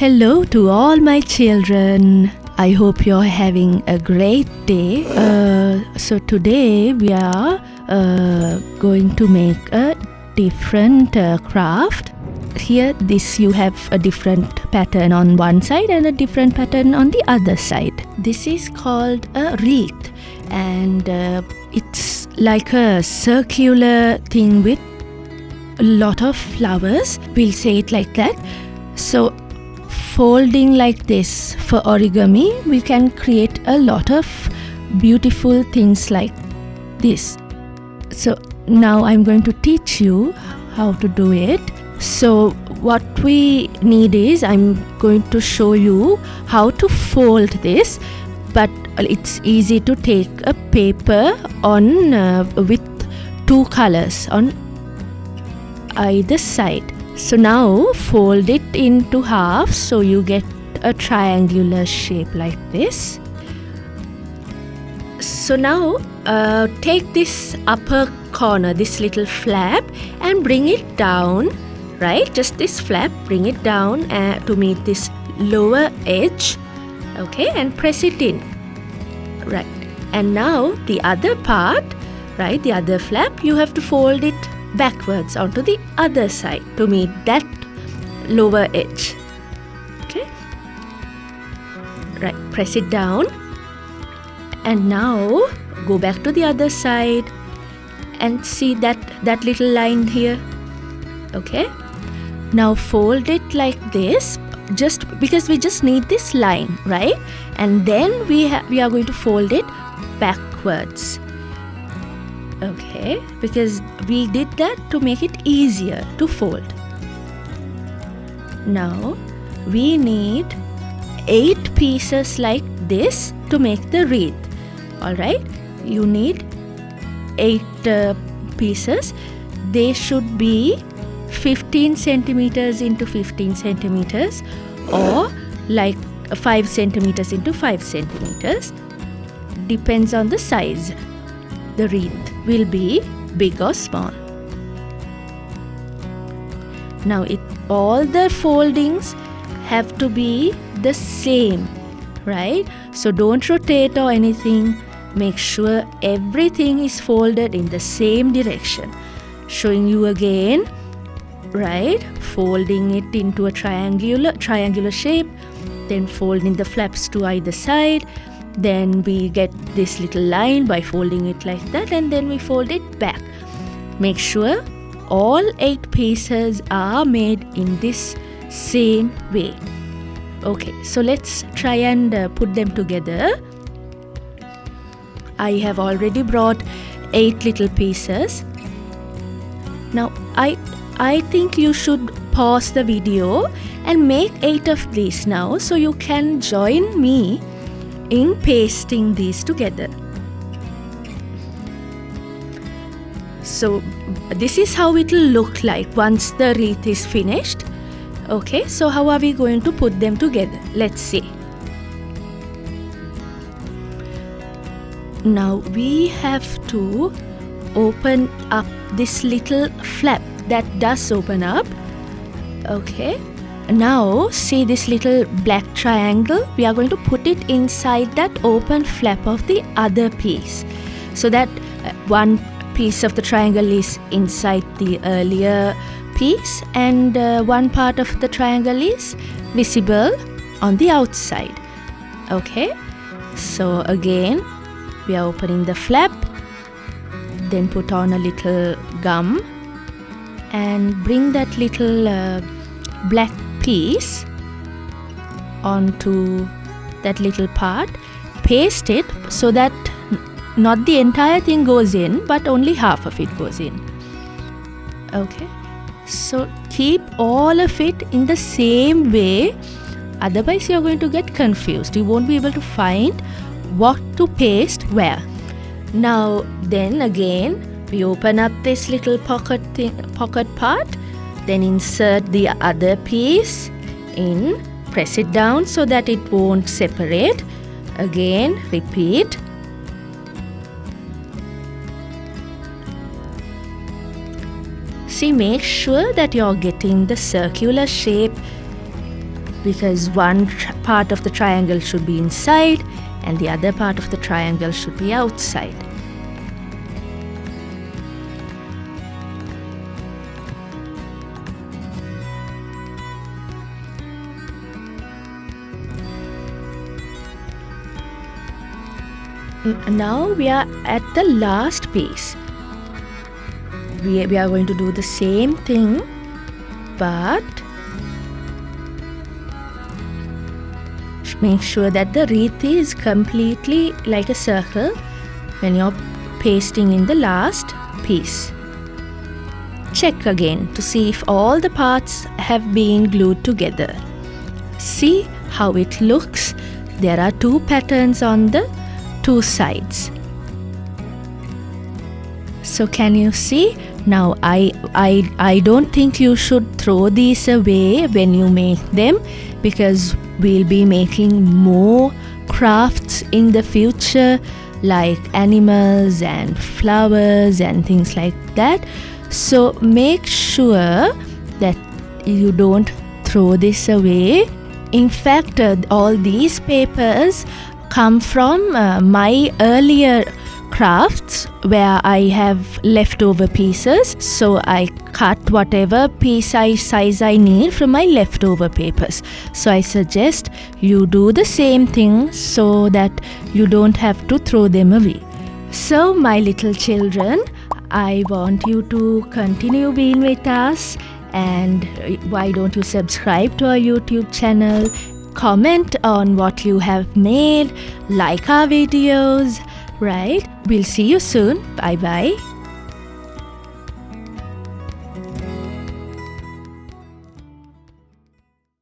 Hello to all my children. I hope you're having a great day. So today we are going to make a different craft. Here you have a different pattern on one side and a different pattern on the other side. This is called a wreath, and it's like a circular thing with a lot of flowers. We'll say it like that. So folding like this for origami, we can create a lot of beautiful things like this. So now I'm going to teach you how to do it. So what we need is, I'm going to show you how to fold this, but it's easy to take a paper on with two colors on either side. So now fold it into half so you get a triangular shape like this. So now take this upper corner, this little flap, and bring it down, right? Just this flap, bring it down to meet this lower edge, okay, and press it in, right? And now the other part, right, the other flap, you have to fold it backwards onto the other side to meet that lower edge, okay, right, press it down, and now go back to the other side and see that little line here, okay. Now fold it like this, just because we just need this line, right? And then we are going to fold it backwards, okay, because we did that to make it easier to fold. Now we need 8 pieces like this to make the wreath. Alright, you need 8 pieces. They should be 15 centimeters into 15 centimeters, or like 5 centimeters into 5 centimeters. Depends on the size. The wreath will be big or small. Now all the foldings have to be the same, right? So don't rotate or anything. Make sure everything is folded in the same direction. Showing you again, right? Folding it into a triangular shape, then folding the flaps to either side. Then we get this little line by folding it like that, and then we fold it back. Make sure all 8 pieces are made in this same way. Okay, so let's try and put them together. I have already brought 8 little pieces. Now I think you should pause the video and make 8 of these now, so you can join me in pasting these together. So this is how it will look like once the wreath is finished. Okay, so how are we going to put them together? Let's see. Now we have to open up this little flap that does open up. Okay. Now see this little black triangle, we are going to put it inside that open flap of the other piece, so that one piece of the triangle is inside the earlier piece, and one part of the triangle is visible on the outside. Okay, so again we are opening the flap, then put on a little gum and bring that little black piece onto that little part. Paste it so that not the entire thing goes in, but only half of it goes in. Okay, so keep all of it in the same way, otherwise you're going to get confused. You won't be able to find what to paste where. Now then again we open up this little pocket part, then insert the other piece in, press it down so that it won't separate. Again repeat. See, make sure that you're getting the circular shape because one part of the triangle should be inside and the other part of the triangle should be outside. Now we are at the last piece. We are going to do the same thing, but make sure that the wreath is completely like a circle when you're pasting in the last piece. Check again to see if all the parts have been glued together. See how it looks. There are two patterns on the two sides. So can you see? Now I don't think you should throw these away when you make them, because we'll be making more crafts in the future, like animals and flowers and things like that. So make sure that you don't throw this away. In fact, all these papers come from my earlier crafts where I have leftover pieces, so I cut whatever size I need from my leftover papers. So I suggest you do the same thing so that you don't have to throw them away. So my little children, I want you to continue being with us, and why don't you subscribe to our YouTube channel, comment on what you have made, like our videos, right? We'll see you soon. Bye bye.